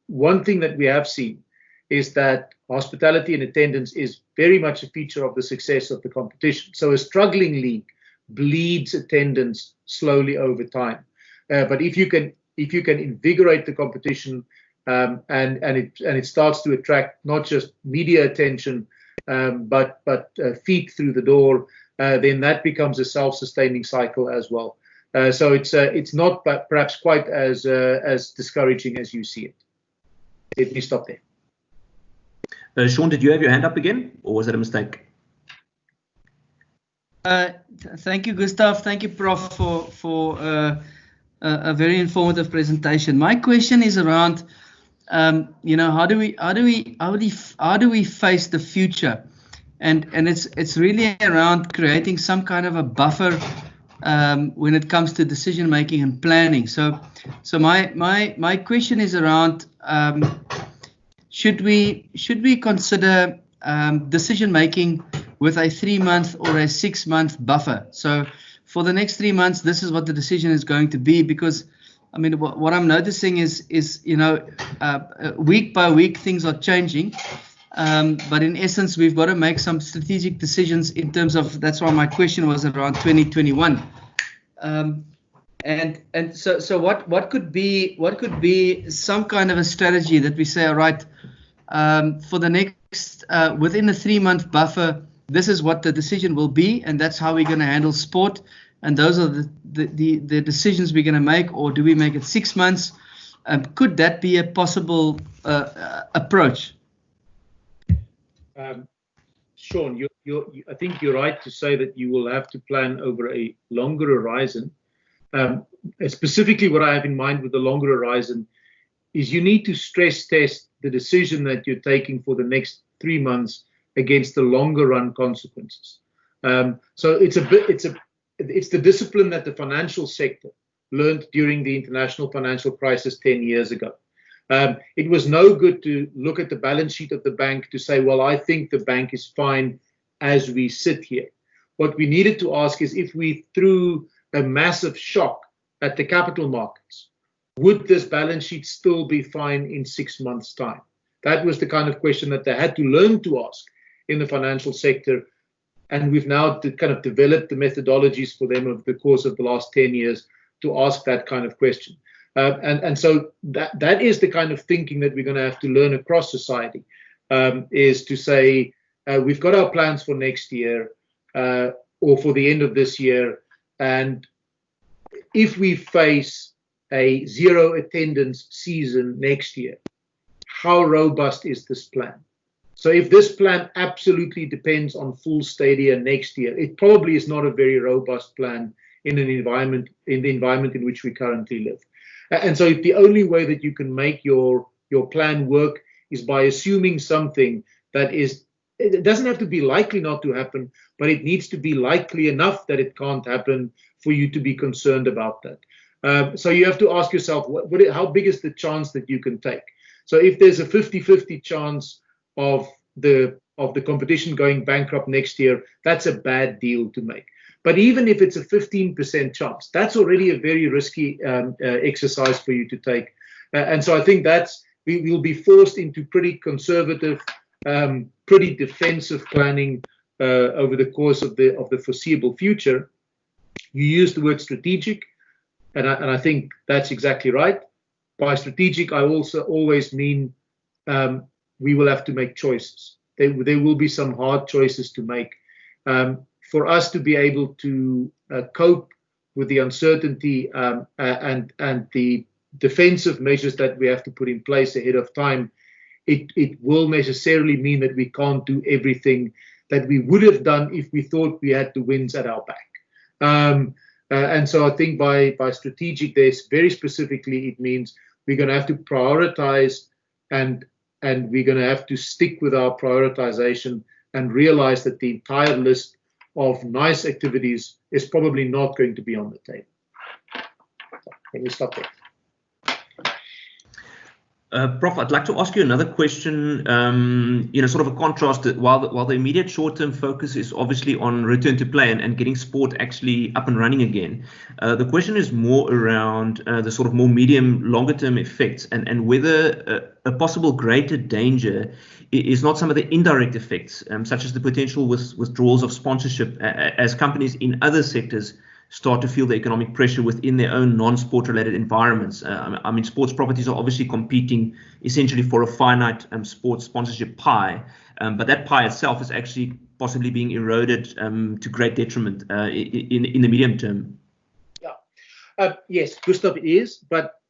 One thing that we have seen is that hospitality and attendance is very much a feature of the success of the competition. So a struggling league bleeds attendance slowly over time. But if you can invigorate the competition and it starts to attract not just media attention but feet through the door, then that becomes a self-sustaining cycle as well. So it's not perhaps quite as discouraging as you see it. Let me stop there. Sean, did you have your hand up again, or was that a mistake? Thank you, Gustav. Thank you, Prof, for a very informative presentation. My question is around, how do we face the future, and it's really around creating some kind of a buffer when it comes to decision making and planning. So my question is around, should we consider decision making with a 3-month or a 6-month buffer? So for the next 3 months, this is what the decision is going to be, because I mean, what I'm noticing is week by week things are changing, but in essence we've got to make some strategic decisions in terms of. That's why my question was around 2021. And so what could be some kind of a strategy that we say, all right, for the next within the 3-month buffer, this is what the decision will be, and that's how we're going to handle sport, and those are the decisions we're going to make. Or do we make it 6 months? Could that be a possible approach? Sean, I think you're right to say that you will have to plan over a longer horizon. Specifically, what I have in mind with the longer horizon is you need to stress test the decision that you're taking for the next 3 months against the longer run consequences. So it's the discipline that the financial sector learned during the international financial crisis 10 years ago. It was no good to look at the balance sheet of the bank to say, well, I think the bank is fine as we sit here. What we needed to ask is, if we threw a massive shock at the capital markets, would this balance sheet still be fine in 6 months' time? That was the kind of question that they had to learn to ask in the financial sector. And we've now kind of developed the methodologies for them over the course of the last 10 years to ask that kind of question. And so that is the kind of thinking that we're going to have to learn across society, is to say, we've got our plans for next year or for the end of this year. And if we face a zero attendance season next year, how robust is this plan? So if this plan absolutely depends on full stadia next year, it probably is not a very robust plan in the environment in which we currently live. And so the only way that you can make your plan work is by assuming something that it doesn't have to be likely not to happen, but it needs to be likely enough that it can't happen for you to be concerned about that. So you have to ask yourself, how big is the chance that you can take? So if there's a 50-50 chance of the competition going bankrupt next year, that's a bad deal to make. But even if it's a 15% chance, that's already a very risky exercise for you to take. And so I think we will be forced into pretty conservative, pretty defensive planning over the course of the foreseeable future. You use the word strategic, and I think that's exactly right. By strategic, I also always mean we will have to make choices. There will be some hard choices to make. For us to be able to cope with the uncertainty and the defensive measures that we have to put in place ahead of time, it will necessarily mean that we can't do everything that we would have done if we thought we had the winds at our back. And so I think by strategic, there's very specifically, it means we're going to have to prioritize and we're going to have to stick with our prioritization and realize that the entire list of nice activities is probably not going to be on the table. Let me stop there. Prof, I'd like to ask you another question, sort of a contrast that while the immediate short-term focus is obviously on return to play and getting sport actually up and running again, the question is more around the sort of more medium, longer-term effects and whether a possible greater danger is not some of the indirect effects, such as the potential withdrawals of sponsorship as companies in other sectors start to feel the economic pressure within their own non-sport related environments. I mean, sports properties are obviously competing essentially for a finite sports sponsorship pie, but that pie itself is actually possibly being eroded to great detriment in the medium term. Yeah, yes, Gustav, it is, but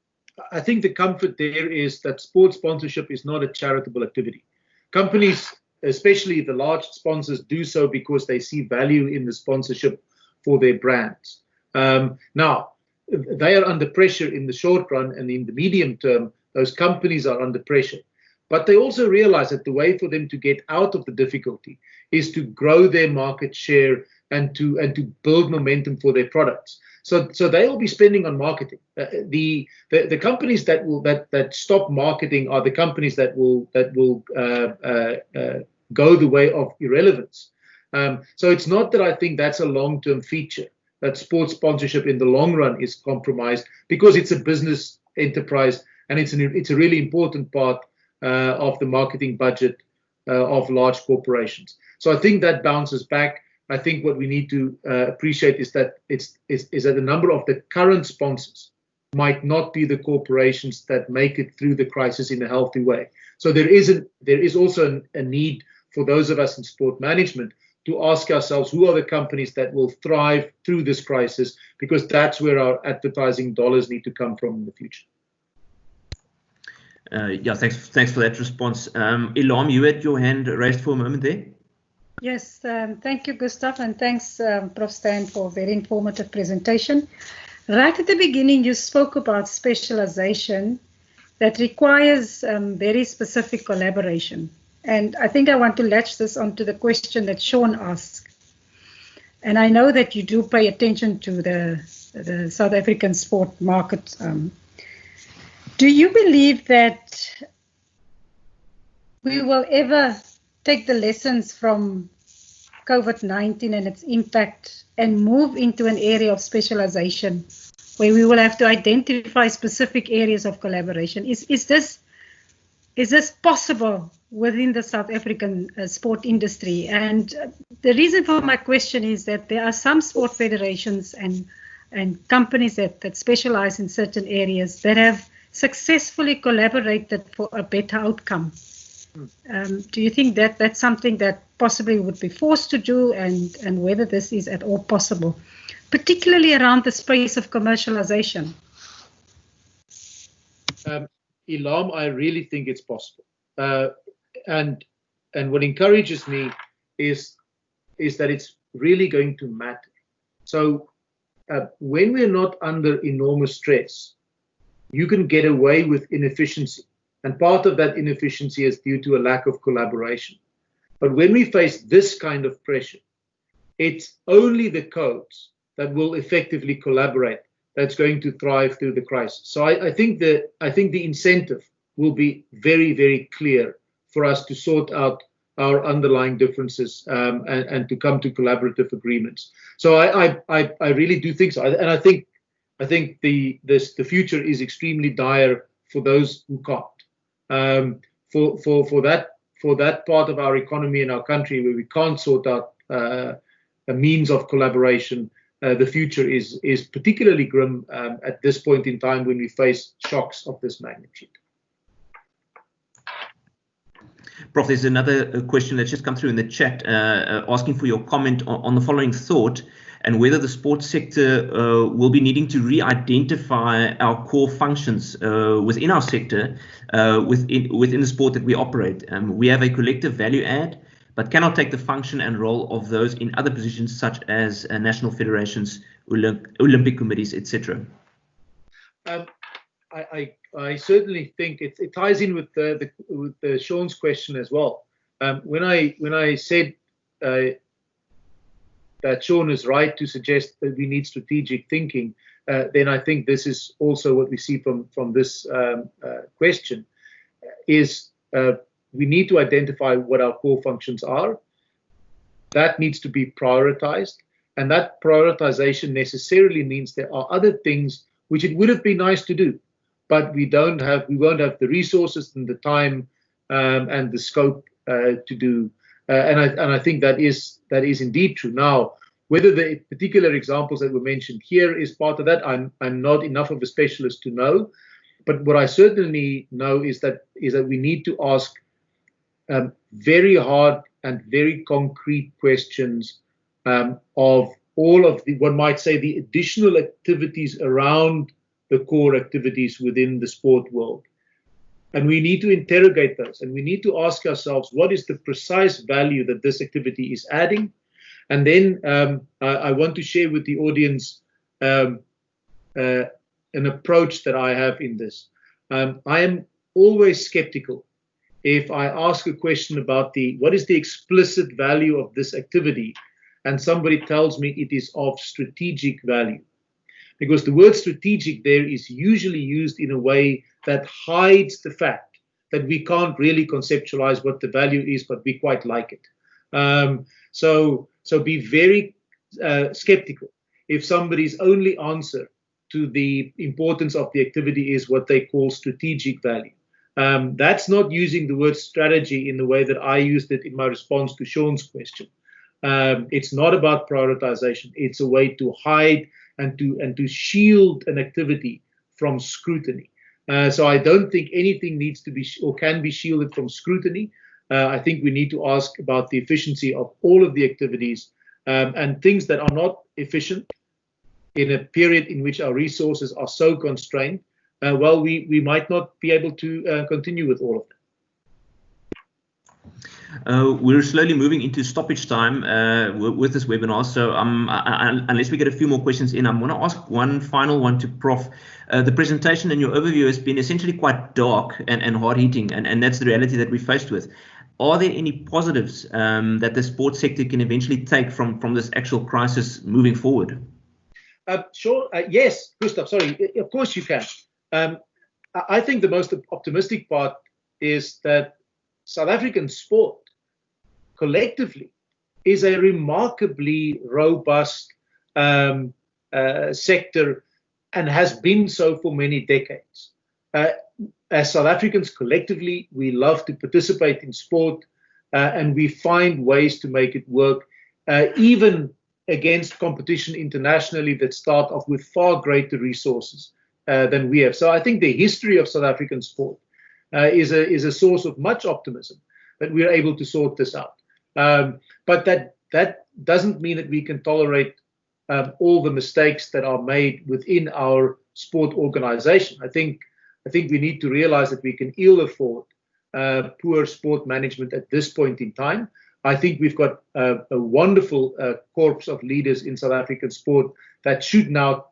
I think the comfort there is that sports sponsorship is not a charitable activity. Companies, especially the large sponsors, do so because they see value in the sponsorship for their brands. Now, they are under pressure in the short run, and in the medium term, those companies are under pressure. But they also realize that the way for them to get out of the difficulty is to grow their market share and to build momentum for their products. So they will be spending on marketing. The companies that stop marketing are the companies that will go the way of irrelevance. So it's not that I think that's a long-term feature, that sports sponsorship in the long run is compromised, because it's a business enterprise and it's a really important part of the marketing budget of large corporations. So I think that bounces back. I think what we need to appreciate is that that a number of the current sponsors might not be the corporations that make it through the crisis in a healthy way. So there is also a need for those of us in sport management to ask ourselves, who are the companies that will thrive through this crisis, because that's where our advertising dollars need to come from in the future. Thanks for that response. Ilham, you had your hand raised for a moment there. Yes, thank you, Gustav, and thanks, Prof. Stan, for a very informative presentation. Right at the beginning, you spoke about specialization that requires very specific collaboration. And I think I want to latch this onto the question that Sean asked. And I know that you do pay attention to the South African sport market. Do you believe that we will ever take the lessons from COVID-19 and its impact and move into an area of specialization where we will have to identify specific areas of collaboration. Is this possible within the South African sport industry? And the reason for my question is that there are some sport federations and companies that specialize in certain areas that have successfully collaborated for a better outcome. Do you think that that's something that possibly would be forced to do, and whether this is at all possible, particularly around the space of commercialization? Ilham, I really think it's possible. And what encourages me is that it's really going to matter. So when we're not under enormous stress, you can get away with inefficiency. And part of that inefficiency is due to a lack of collaboration. But when we face this kind of pressure, it's only the codes that will effectively collaborate that's going to thrive through the crisis. So I think the incentive will be very, very clear for us to sort out our underlying differences and to come to collaborative agreements. So I really do think so, and I think the future is extremely dire for those who can't. For that part of our economy in our country where we can't sort out a means of collaboration, the future is particularly grim at this point in time when we face shocks of this magnitude. Prof, there's another question that's just come through in the chat asking for your comment on the following thought, and whether the sports sector will be needing to re-identify our core functions within our sector, within the sport that we operate. We have a collective value add, but cannot take the function and role of those in other positions such as national federations, Olympic committees, etc. I certainly think it ties in with the Sean's question as well. When I said that Sean is right to suggest that we need strategic thinking, then I think this is also what we see from this question, is we need to identify what our core functions are. That needs to be prioritized, and that prioritization necessarily means there are other things which it would have been nice to do, but we won't have the resources and the time and the scope to do. And I think that is indeed true. Now, whether the particular examples that were mentioned here is part of that, I'm not enough of a specialist to know. But what I certainly know is that we need to ask very hard and very concrete questions of all of the, one might say, the additional activities around the core activities within the sport world. And we need to interrogate those, and we need to ask ourselves, what is the precise value that this activity is adding? And then I want to share with the audience an approach that I have in this. I am always skeptical if I ask a question about what is the explicit value of this activity, and somebody tells me it is of strategic value. Because the word strategic there is usually used in a way that hides the fact that we can't really conceptualize what the value is, but we quite like it. So be very skeptical if somebody's only answer to the importance of the activity is what they call strategic value. That's not using the word strategy in the way that I used it in my response to Sean's question. It's not about prioritization. It's a way to hide and to shield an activity from scrutiny. So I don't think anything needs to be or can be shielded from scrutiny. I think we need to ask about the efficiency of all of the activities, and things that are not efficient in a period in which our resources are so constrained. Well, we might not be able to continue with all of them. We're slowly moving into stoppage time with this webinar, so unless we get a few more questions in, I'm going to ask one final one to Prof. The presentation and your overview has been essentially quite dark and hard-hitting, and that's the reality that we're faced with. Are there any positives that the sports sector can eventually take from this actual crisis moving forward? Sure. Yes, Gustav, sorry. Of course you can. I think the most optimistic part is that South African sport collectively is a remarkably robust sector, and has been so for many decades. As South Africans collectively, we love to participate in sport, and we find ways to make it work, even against competition internationally that start off with far greater resources than we have. So I think the history of South African sport is a source of much optimism that we are able to sort this out. But that doesn't mean that we can tolerate all the mistakes that are made within our sport organization. I think we need to realize that we can ill afford poor sport management at this point in time. I think we've got a wonderful corps of leaders in South African sport that should now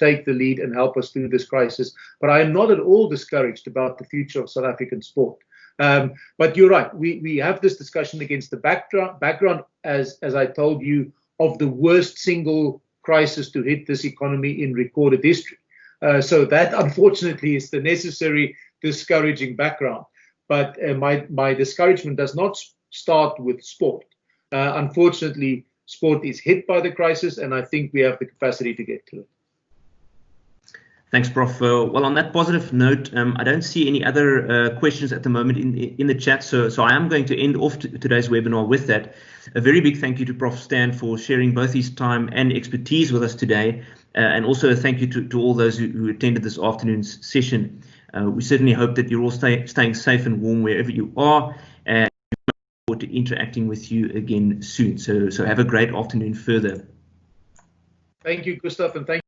take the lead and help us through this crisis. But I am not at all discouraged about the future of South African sport. But you're right. We have this discussion against the background, as I told you, of the worst single crisis to hit this economy in recorded history. So that, unfortunately, is the necessary discouraging background. But my discouragement does not start with sport. Unfortunately, sport is hit by the crisis, and I think we have the capacity to get to it. Thanks, Prof. Well, on that positive note, I don't see any other questions at the moment in the chat, so I am going to end off today's webinar with that. A very big thank you to Prof. Stan for sharing both his time and expertise with us today, and also a thank you to all those who attended this afternoon's session. We certainly hope that you're all staying safe and warm wherever you are, and look forward to interacting with you again soon. So have a great afternoon further. Thank you, Gustav, and thank you.